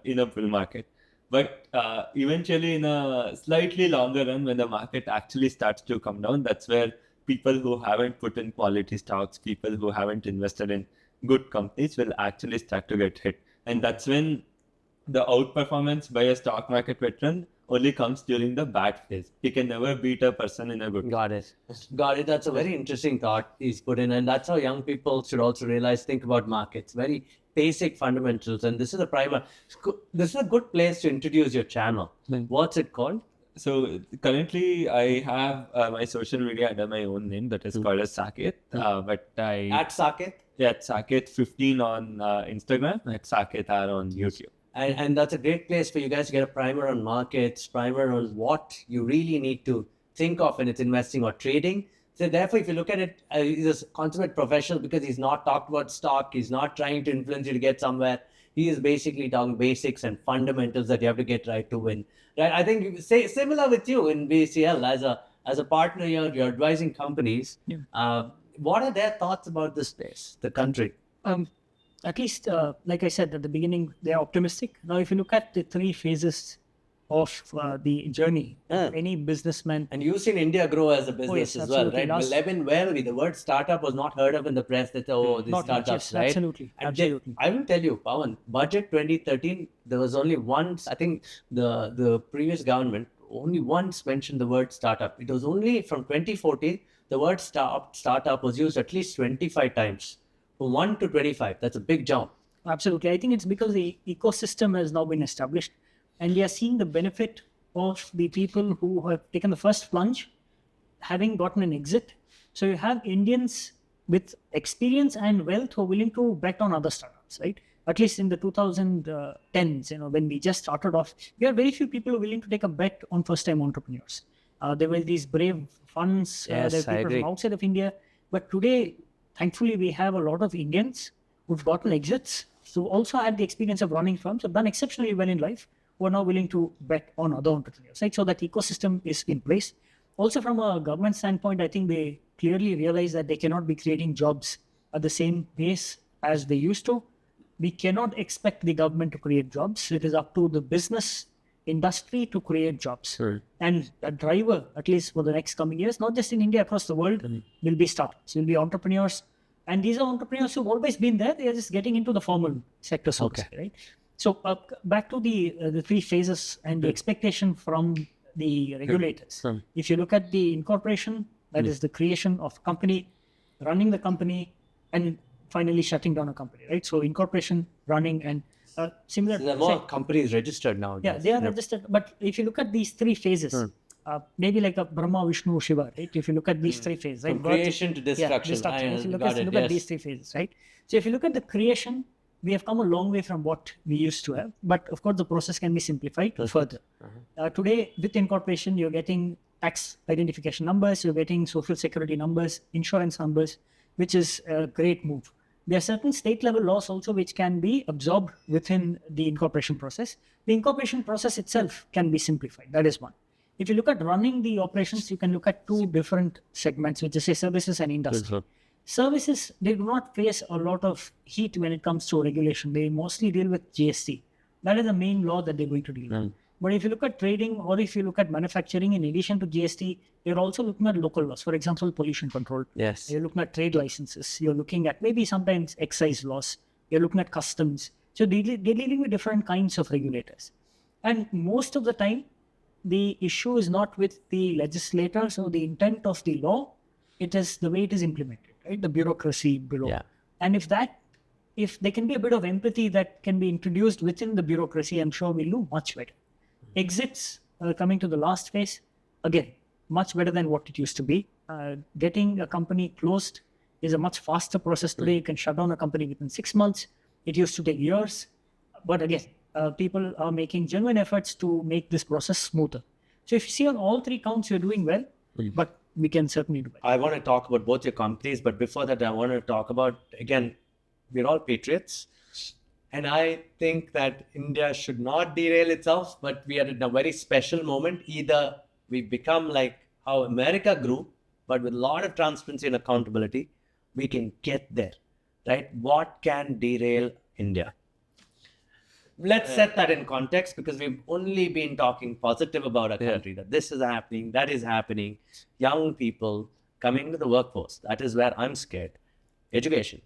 in a bull market. But eventually, in a slightly longer run, when the market actually starts to come down, that's where people who haven't put in quality stocks, people who haven't invested in good companies will actually start to get hit. And that's when the outperformance by a stock market veteran only comes during the bad phase. He can never beat a person in a good. Got it. That's a very interesting thought he's put in. And that's how young people should also realize, think about markets, very basic fundamentals. And this is a primer. This is a good place to introduce your channel. What's it called? So currently I have my social media under my own name, that is called as Saketh. But I... At Saketh? Yeah, it's Saketh15 on Instagram, and it's Saketh R on YouTube. And that's a great place for you guys to get a primer on markets, primer on what you really need to think of when it's investing or trading. So therefore, if you look at it, he's a consummate professional because he's not talked about stock. He's not trying to influence you to get somewhere. He is basically talking basics and fundamentals that you have to get right to win. Right? I think you say similar with you in BCL as a partner here, you're advising companies. Yeah. What are their thoughts about this space, the country? At least, like I said at the beginning, they're optimistic. Now, if you look at the three phases of the journey, any businessman... And you've seen India grow as a business as well, right? Where the word startup was not heard of in the press. That, these startups, yes, right? Absolutely. I will tell you, Pavan, budget 2013, there was only once, I think the previous government only once mentioned the word startup. It was only from 2014, the word startup was used at least 25 times. From 1 to 25, that's a big jump. Absolutely. I think it's because the ecosystem has now been established and we are seeing the benefit of the people who have taken the first plunge, having gotten an exit. So you have Indians with experience and wealth who are willing to bet on other startups, right? At least in the 2010s, when we just started off, there are very few people who are willing to take a bet on first-time entrepreneurs. There were these brave funds, Yes, there were people from outside of India. But today, thankfully, we have a lot of Indians who've gotten exits, who also had the experience of running firms, have done exceptionally well in life, who are now willing to bet on other entrepreneurs, right? So that ecosystem is in place. Also, from a government standpoint, I think they clearly realize that they cannot be creating jobs at the same pace as they used to. We cannot expect the government to create jobs. It is up to the business industry to create jobs. Sure. And a driver, at least for the next coming years, not just in India, across the world, will be startups, will be entrepreneurs. And these are entrepreneurs who've always been there. They are just getting into the formal sector, so to say, right? So back to the three phases and the expectation from the regulators. If you look at the incorporation, that is the creation of company, running the company, and finally shutting down a company, right? So incorporation, running, and similar. There are more companies registered now. Yeah, they are registered. But if you look at these three phases, maybe like a Brahma, Vishnu, Shiva, right? If you look at these three phases, right? From creation to destruction. If you look at these three phases, right? So if you look at the creation, we have come a long way from what we used to have. But of course, the process can be simplified further. Today, with incorporation, you're getting tax identification numbers, you're getting social security numbers, insurance numbers, which is a great move. There are certain state level laws also which can be absorbed within the incorporation process. The incorporation process itself can be simplified. That is one. If you look at running the operations, you can look at two different segments, which is say services and industry. Services, they do not face a lot of heat when it comes to regulation. They mostly deal with GST. That is the main law that they're going to deal with. But if you look at trading or if you look at manufacturing, in addition to GST, you're also looking at local laws. For example, pollution control. Yes. You're looking at trade licenses. You're looking at maybe sometimes excise laws. You're looking at customs. So they're dealing with different kinds of regulators. And most of the time, the issue is not with the legislators or the intent of the law. It is the way it is implemented, right? The bureaucracy below. Yeah. And if there can be a bit of empathy that can be introduced within the bureaucracy, I'm sure we'll do much better. Exits, coming to the last phase, again, much better than what it used to be. Getting a company closed is a much faster process today. You can shut down a company within 6 months. It used to take years. But again, people are making genuine efforts to make this process smoother. So if you see on all three counts, you're doing well, but we can certainly do better. I want to talk about both your companies, but before that, I want to talk about, again, we're all patriots. And I think that India should not derail itself, but we are in a very special moment. Either we become like how America grew, but with a lot of transparency and accountability, we can get there, right? What can derail India? Let's set that in context, because we've only been talking positive about our country, that this is happening, that is happening. Young people coming to the workforce, that is where I'm scared. Education.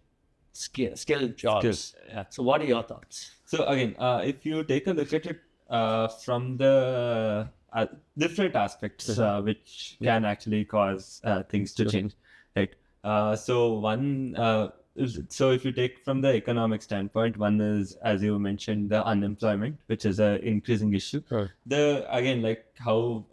Skilled jobs. Yeah. So what are your thoughts? So again, if you take a look at it from the different aspects which can actually cause things to change, right? So if you take from the economic standpoint, one is, as you mentioned, the unemployment, which is an increasing issue. Again, like how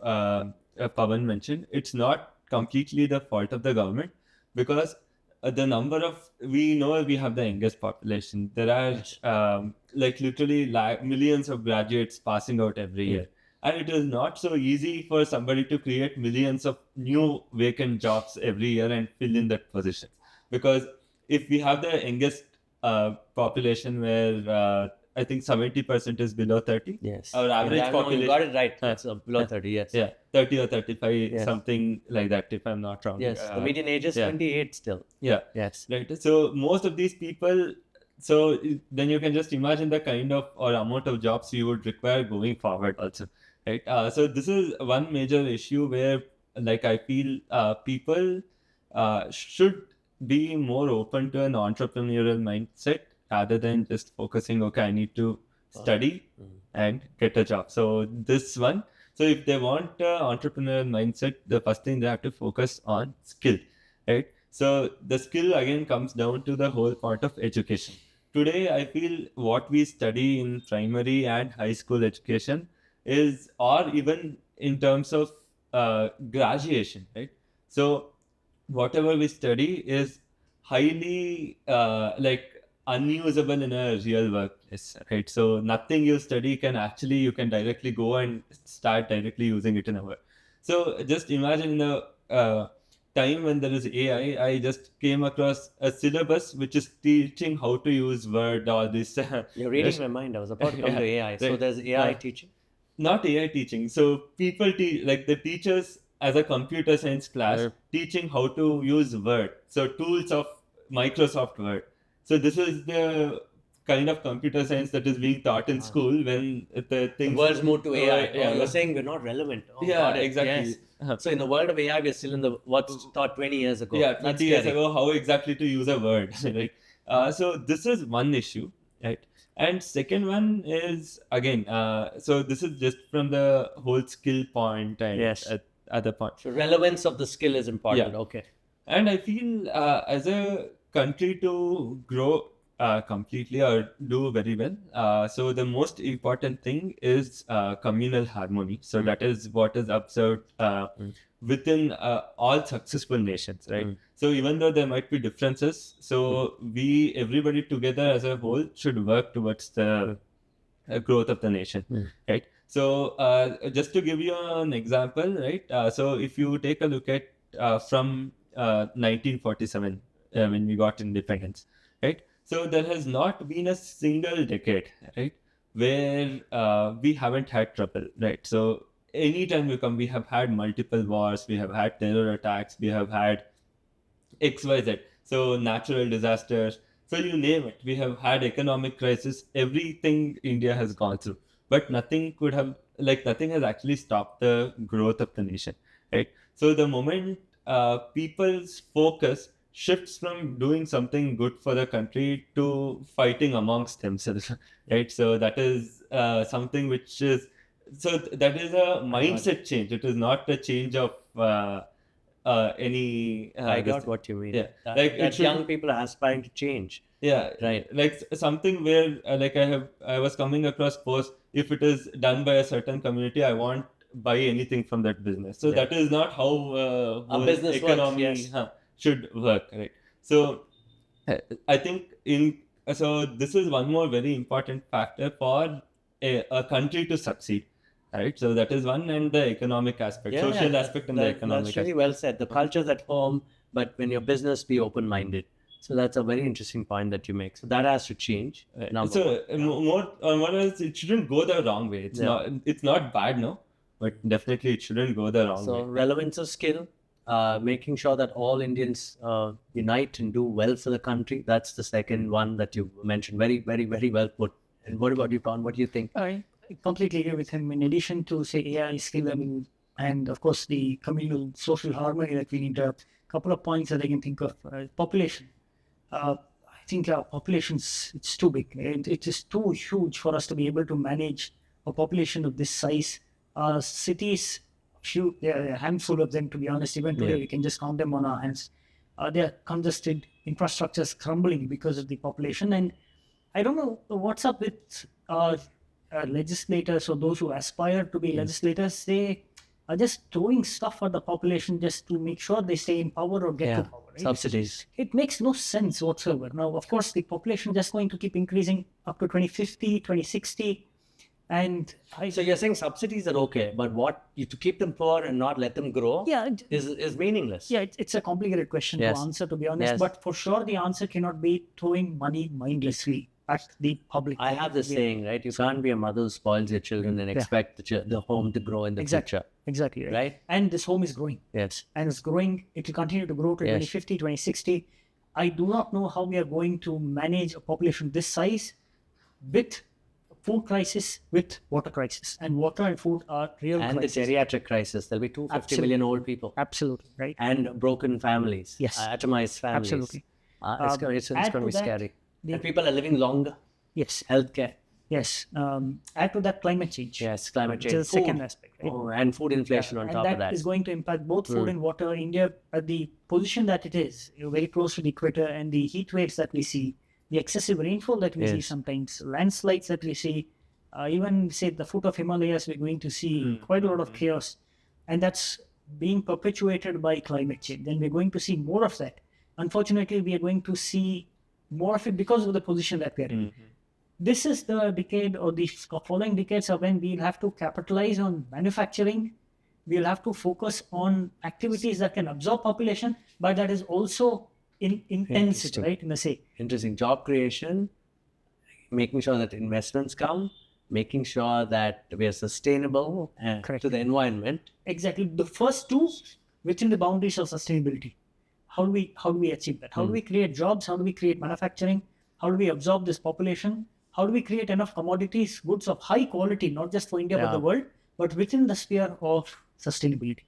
Pavan mentioned, it's not completely the fault of the government, because the number of, we know we have the youngest population. There are like literally millions of graduates passing out every year. And it is not so easy for somebody to create millions of new vacant jobs every year and fill in that position. Because if we have the youngest population where I think 70% is below 30. Yes. Our average population. You got it right. It's below 30, yes. Yeah, 30 or 35, something like that, if I'm not wrong. Yes, the median age is 28 still. Yeah. Yes. Right. So most of these people, so then you can just imagine the kind of or amount of jobs you would require going forward also. Right. So this is one major issue where, like, I feel people should be more open to an entrepreneurial mindset rather than just focusing, okay, I need to study and get a job. So this one, so if they want an entrepreneurial mindset, the first thing they have to focus on skill, right? So the skill again comes down to the whole part of education. Today, I feel what we study in primary and high school education is, or even in terms of graduation, right? So whatever we study is highly unusable in a real workplace, right? So nothing you study you can directly go and start directly using it in a work. So just imagine the time when there is AI, I just came across a syllabus which is teaching how to use Word, all this. You're reading my mind. I was about to come to AI. So Right. there's AI teaching? Not AI teaching. So people like the teachers as a computer science class teaching how to use Word. So tools of Microsoft Word. So this is the kind of computer science that is being taught in school when the things... The world's moved to AI. Yeah. You're saying we're not relevant. Oh, Yeah, got it. exactly. Yes. So in the world of AI, we're still in what's taught 20 years ago. Yeah, That's 20 years scary. ago, how exactly to use a word, right? So this is one issue, right? And second one is, again, so this is just from the whole skill point and Yes. other point. So relevance of the skill is important. Yeah. Okay. And I feel as a country to grow completely or do very well, so the most important thing is communal harmony. So that is what is observed within all successful nations, right? So even though there might be differences, so everybody together as a whole should work towards the growth of the nation, right? So just to give you an example, right? So if you take a look at from 1947 when we got independence, right? So there has not been a single decade, right, where we haven't had trouble, right? So anytime we come, we have had multiple wars, we have had terror attacks, we have had XYZ. So natural disasters. So you name it. We have had economic crisis. Everything India has gone through, but nothing has actually stopped the growth of the nation, right? So the moment people's focus shifts from doing something good for the country to fighting amongst themselves, right? So that is something which is that is a mindset change. It is not a change of any. I got what you mean. Yeah, That, like that it should. young people are aspiring to change. Yeah, Right. like something where I was coming across posts. If it is done by a certain community, I won't buy anything from that business. So Yeah. that is not how whole business works, economy yes. should work, right? So I think so this is one more very important factor for a country to succeed, right? So that is one, and the economic aspect, social aspect, and the economic That's really aspect. well said. The culture's at home, but when your business, be open-minded. So that's a very interesting point that you make. So that has to change. Number So one. more on one is it shouldn't go the wrong way. It's not bad, no, but definitely it shouldn't go the wrong So way. relevance of skill, making sure that all Indians unite and do well for the country. That's the second one that you mentioned. Very, very, very well put. And what about you, Pawan? What do you think? I completely agree with him. In addition to, say, AI skill and of course the communal social harmony that we need, a couple of points that I can think of. Population. I think our populations, it's too big. It is too huge for us to be able to manage a population of this size. Cities, there are a handful of them, to be honest. Even today, we can just count them on our hands. They are congested, infrastructure is crumbling because of the population. And I don't know what's up with legislators or those who aspire to be legislators. They are just throwing stuff at the population just to make sure they stay in power or get to power. Right? Subsidies. It makes no sense whatsoever. Now, of course, the population is just going to keep increasing up to 2050, 2060. And So you're saying subsidies are okay, but to keep them poor and not let them grow is meaningless. Yeah, it's a complicated question to answer, to be honest. Yes. But for sure, the answer cannot be throwing money mindlessly at the public. I have this saying, right? You can't be a mother who spoils your children and expect the home to grow in the future. Exactly. Right? And this home is growing. Yes. And it's growing. It will continue to grow to 2050, 2060. I do not know how we are going to manage a population this size with food crisis, with water crisis. And water and food are real And crisis. the geriatric crisis. There'll be 250 million old people. Absolutely, right? And broken families. Yes. Atomized families. Absolutely. It's add going to be to that, scary. And people are living longer. Yes, Healthcare. yes. Add to that climate change. Yes, climate change. Which is the second aspect, right? Oh, and food inflation on top of And that. that is going to impact both food and water. India, at the position that it is, very close to the equator, and the heat waves that we see, the excessive rainfall that we see sometimes, landslides that we see, even say the foot of Himalayas, we're going to see quite a lot of chaos, and that's being perpetuated by climate change. And we're going to see more of that. Unfortunately, we are going to see more of it because of the position that we are in. This is the decade, or the following decades, are when we'll have to capitalize on manufacturing. We'll have to focus on activities that can absorb population, but that is also intense, right? In the say. Interesting. Job creation, making sure that investments come, making sure that we are sustainable to the environment. Exactly. The first two within the boundaries of sustainability. How do we achieve that? How do we create jobs? How do we create manufacturing? How do we absorb this population? How do we create enough commodities, goods of high quality, not just for India but the world, but within the sphere of sustainability?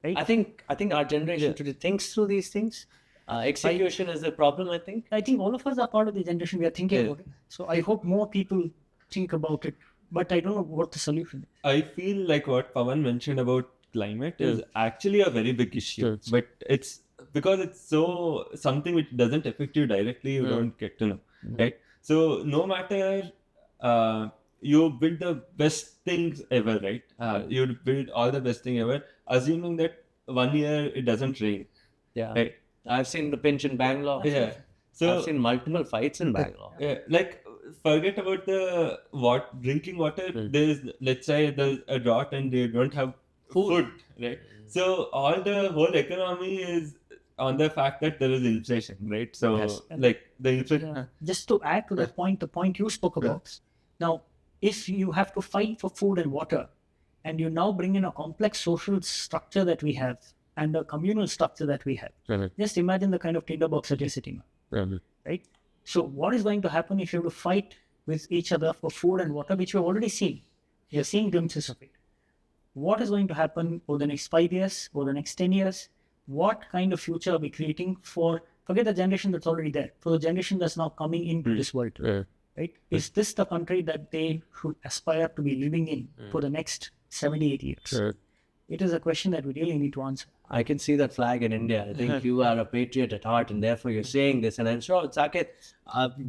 Right? I think our generation today thinks through these things. Execution is the problem, I think. I think all of us are part of the generation. We are thinking about it. So I hope more people think about it. But I don't know what the solution is. I feel like what Pavan mentioned about climate is actually a very big issue, but it's because it's so something which doesn't affect you directly, you don't get to know, right? So no matter you build the best things ever, right? You build all the best thing ever, assuming that 1 year it doesn't rain. Yeah. Right. I've seen the pinch in Bangalore. Yeah. So I've seen multiple fights in Bangalore. like forget about the drinking water. Let's say there's a drought and they don't have food, right? So all the whole economy is on the fact that there is inflation, right? So Yes. like the inflation. Just to add to that point, the point you spoke about. Now, if you have to fight for food and water, and you now bring in a complex social structure that we have and a communal structure that we have, just imagine the kind of tinderbox that you're sitting on, right? So what is going to happen if you have to fight with each other for food and water, which we've already seen? You're seeing glimpses of it. What is going to happen over the next 5 years, over the next 10 years? What kind of future are we creating for, forget the generation that's already there, for the generation that's now coming into this world, right? Is this the country that they should aspire to be living in for the next 78 years? It is a question that we really need to answer. I can see that flag in India. I think you are a patriot at heart, and therefore you're saying this. And I'm sure, Saketh,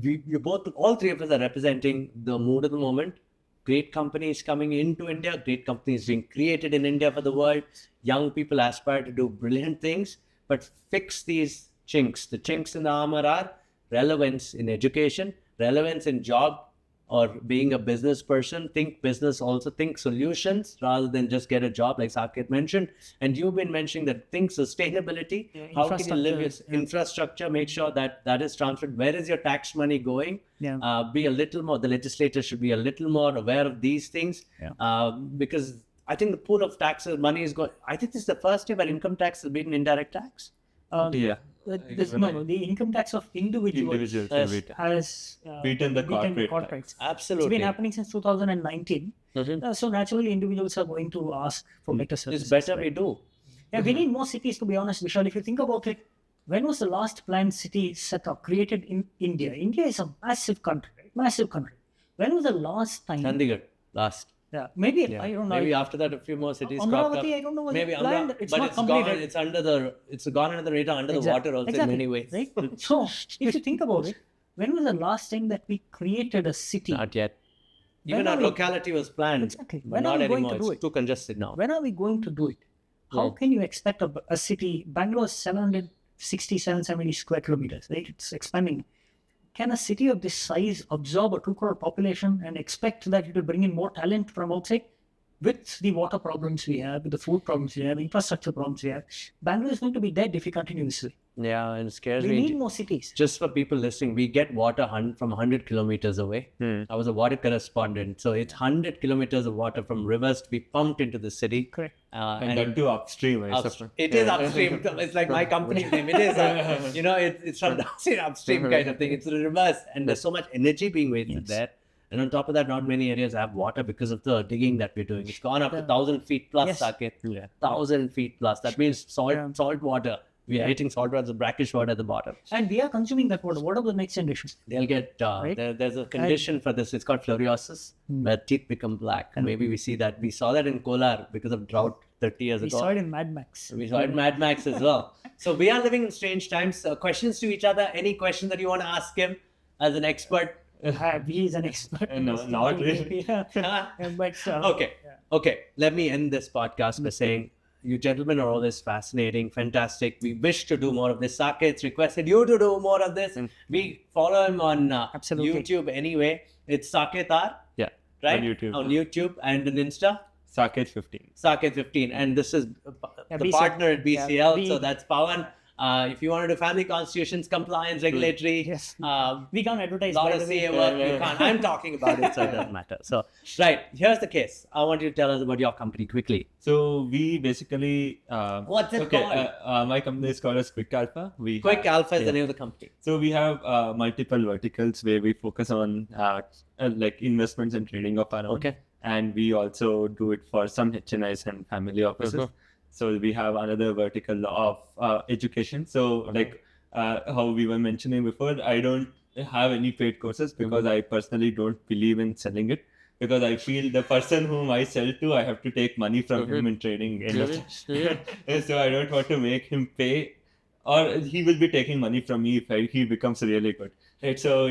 you both, all three of us are representing the mood of the moment. Great companies coming into India, great companies being created in India for the world. Young people aspire to do brilliant things, but fix these chinks. The chinks in the armor are relevance in education, relevance in job, or being a business person. Think business, also think solutions rather than just get a job, like Saketh mentioned. And you've been mentioning that think sustainability. How can you live your infrastructure, make sure that that is transferred? Where is your tax money going? Be a little more, the legislator should be a little more aware of these things, because I think the pool of taxes, money is going, I think this is the first time where income tax has been indirect tax. The income tax of individuals has beaten the corporates. Absolutely. It's been happening since 2019. So naturally, individuals are going to ask for better services. It's better we do. Yeah, we need more cities, to be honest, Vishal. If you think about it, when was the last planned city set up, created in India? India is a massive country, right? Massive country. When was the last time? Chandigarh, last. Yeah, maybe, I don't know. Maybe after that, a few more cities cropped up. Amravati, I don't know what Maybe planned. It's not it's completed. gone. It's under the. It's gone under the radar, under the water also in many ways. Right? So, if you think about it, when was the last time that we created a city? Not yet. Even our locality was planned, Exactly. but When are not we going anymore. to do It's it? too congested now. When are we going to do it? How can you expect a city? Bangalore is 770 square kilometers, right? It's expanding. Can a city of this size absorb a 2 crore population and expect that it will bring in more talent from outside? With the water problems we have, with the food problems we have, infrastructure problems we have, Bangalore is going to be dead if we continue this way. Yeah, and it scares We me. need more cities. Just for people listening, we get water from 100 kilometers away. I was a water correspondent. So it's 100 kilometers of water from rivers to be pumped into the city. Correct. And that too upstream. It is upstream. It's like my company's name. It is, it's from the upstream kind of thing. It's the reverse. And there's so much energy being wasted there. And on top of that, not many areas have water because of the digging that we're doing. It's gone up to 1,000 feet plus, Saketh. 1,000 feet plus. That means salt water. We are hitting salt water, the brackish water at the bottom. And we are consuming that water. What about the next generation? They'll get, there's a condition for this. It's called fluorosis, where teeth become black. And maybe we see that. We saw that in Kolar because of drought 30 years ago. We saw it in Mad Max. We saw it in Mad Max as well. So we are living in strange times. Questions to each other. Any question that you want to ask him as an expert? He is an expert. No, not really. Okay. Let me end this podcast by saying, you gentlemen are always fascinating, fantastic. We wish to do more of this. Saketh's requested you to do more of this. We follow him on YouTube anyway. It's Saketh R. Yeah. Right? On YouTube. On YouTube and on Insta. Saketh 15. Saketh 15. And this is the partner at BCL. So that's Pavan. If you want to do family constitutions, compliance, regulatory, we can't advertise. A lot of CA work, we can't. I'm talking about it, so it doesn't matter. So, right, here's the case. I want you to tell us about your company quickly. So we basically... What's it called? My company is called as QuickAlpha. QuickAlpha is the name of the company. So we have multiple verticals where we focus on like investments and trading of our own. Okay. And we also do it for some HNIs and family offices. So we have another vertical of education. So like how we were mentioning before, I don't have any paid courses because I personally don't believe in selling it. Because I feel the person whom I sell to, I have to take money from him in trading industry. So I don't want to make him pay, or he will be taking money from me if he becomes really good. Right? So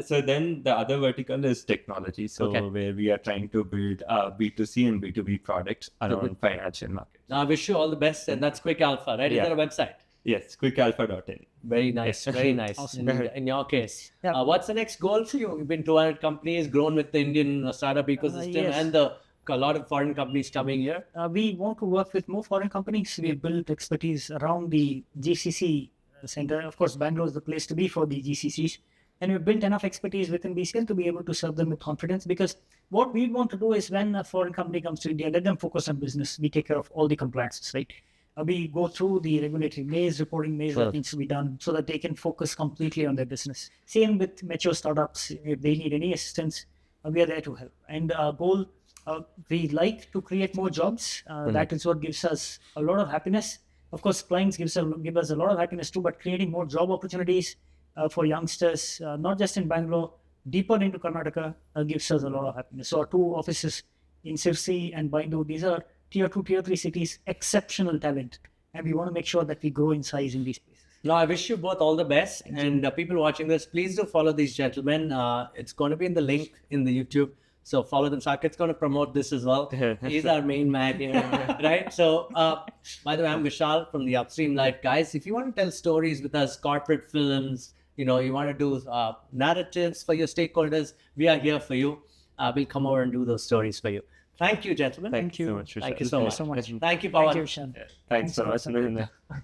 so then the other vertical is technology. So where we are trying to build B2C and B2B products around financial markets. I wish you all the best, and that's QuickAlpha, right? Is that a website? Yes, QuickAlpha.in. Very nice, very nice. Awesome. In your case, what's the next goal for you? You've been 200 companies, grown with the Indian startup ecosystem and the a lot of foreign companies coming here? We want to work with more foreign companies. We have built expertise around the GCC center. Of course, Bangalore is the place to be for the GCCs. And we've built enough expertise within BCL to be able to serve them with confidence, because what we want to do is when a foreign company comes to India, let them focus on business. We take care of all the compliances, right? We go through the regulatory maze, reporting maze that needs to be done so that they can focus completely on their business. Same with mature startups. If they need any assistance, we are there to help. And our goal, we like to create more jobs. That is what gives us a lot of happiness. Of course, clients give us a lot of happiness too, but creating more job opportunities for youngsters, not just in Bangalore, deeper into Karnataka, gives us a lot of happiness. So our 2 offices in Sirsi and Bangalore, these are tier 2, tier 3 cities, exceptional talent. And we want to make sure that we grow in size in these places. No, I wish you both all the best. And people watching this, please do follow these gentlemen. It's going to be in the link in the YouTube. So follow them. Saketh's going to promote this as well. He's our main man here, right? So, by the way, I'm Vishal from the Upstream Life. Guys, if you want to tell stories with us, corporate films, you want to do narratives for your stakeholders, we are here for you. We'll come over and do those stories for you. Thank you, gentlemen. Thank you so much. Thank you so much. So much. Thank you, Pawan. Thank you, Vishal. Thanks so much.